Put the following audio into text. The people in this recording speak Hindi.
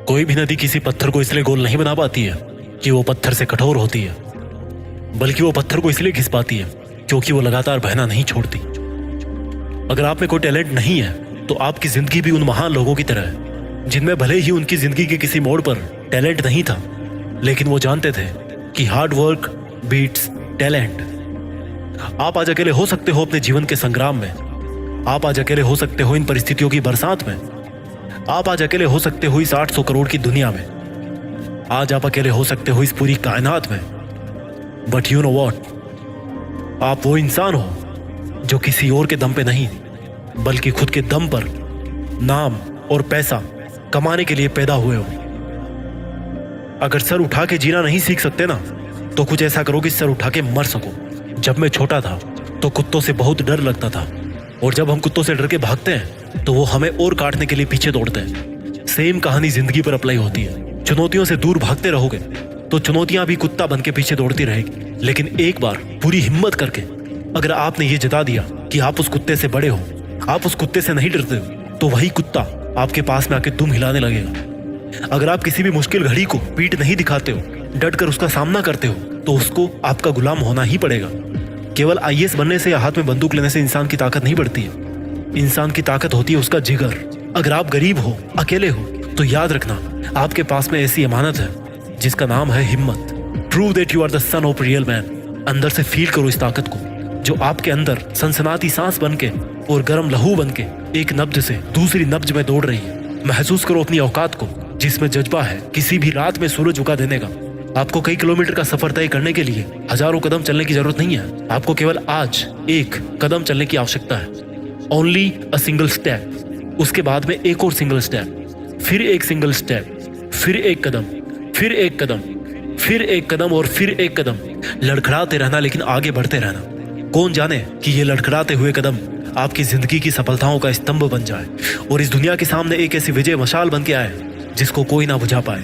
कोई भी नदी किसी पत्थर को इसलिए गोल नहीं बना पाती है कि वो पत्थर से कठोर होती है, बल्कि वो पत्थर को इसलिए घिस पाती है क्योंकि वो लगातार बहना नहीं छोड़ती। अगर आप में कोई टैलेंट नहीं है तो आपकी जिंदगी भी उन महान लोगों की तरह है जिनमें भले ही उनकी जिंदगी के किसी मोड़ पर टैलेंट नहीं था, लेकिन वो जानते थे कि हार्ड वर्क बीट्स टैलेंट। आप आज अकेले हो सकते हो अपने जीवन के संग्राम में, आप आज अकेले हो सकते हो इन परिस्थितियों की बरसात में, आप आज अकेले हो सकते हो इस 800 करोड़ की दुनिया में, आज आप अकेले हो सकते हो इस पूरी कायनात में। बट यू नो वॉट, आप वो इंसान हो जो किसी और के दम पे नहीं बल्कि खुद के दम पर नाम और पैसा कमाने के लिए पैदा हुए हो। अगर सर उठा के जीना नहीं सीख सकते ना, तो कुछ ऐसा करो कि सर उठा के मर सको। जब मैं छोटा था तो कुत्तों से बहुत डर लगता था, और जब हम कुत्तों से डर के भागते हैं तो वो हमें और काटने के लिए पीछे दौड़ते हैं। सेम कहानी जिंदगी पर अप्लाई होती है। चुनौतियों से दूर भागते रहोगे तो चुनौतियां भी कुत्ता बन के पीछे दौड़ती रहेगी, लेकिन एक बार पूरी हिम्मत करके अगर आपने ये जता दिया कि आप उस कुत्ते से बड़े हो, आप उस कुत्ते से नहीं डरते हो, तो वही कुत्ता आपके पास में आके दुम हिलाने लगेगा। अगर आप किसी भी मुश्किल घड़ी को पीठ नहीं दिखाते हो, डट कर उसका सामना करते हो, तो उसको आपका गुलाम होना ही पड़ेगा। केवल आईएएस बनने से या हाथ में बंदूक लेने से इंसान की ताकत नहीं बढ़ती है। इंसान की ताकत होती है उसका जिगर। अगर आप गरीब हो, अकेले हो, तो याद रखना आपके पास में ऐसी अमानत है जिसका नाम है हिम्मत। Prove that you are the son of real man. अंदर से फील करो इस ताकत को जो आपके अंदर सनसनाती सांस बन के और गर्म लहू बन के एक नब्ज से दूसरी नब्ज में दौड़ रही है। महसूस करो अपनी औकात को जिसमें जज्बा है किसी भी रात में सूरज उगा देने का। आपको कई किलोमीटर का सफर तय करने के लिए हजारों कदम चलने की जरूरत नहीं है। आपको केवल आज एक कदम चलने की आवश्यकता है। Only a single step. उसके बाद में एक और सिंगल स्टेप, फिर एक सिंगल स्टेप, फिर एक कदम, फिर एक कदम, फिर एक कदम और फिर एक कदम। लड़खड़ाते रहना, लेकिन आगे बढ़ते रहना। कौन जाने कि ये लड़खड़ाते हुए कदम आपकी जिंदगी की सफलताओं का स्तंभ बन जाए और इस दुनिया के सामने एक ऐसी विजय मशाल बन के आए जिसको कोई ना बुझा पाए।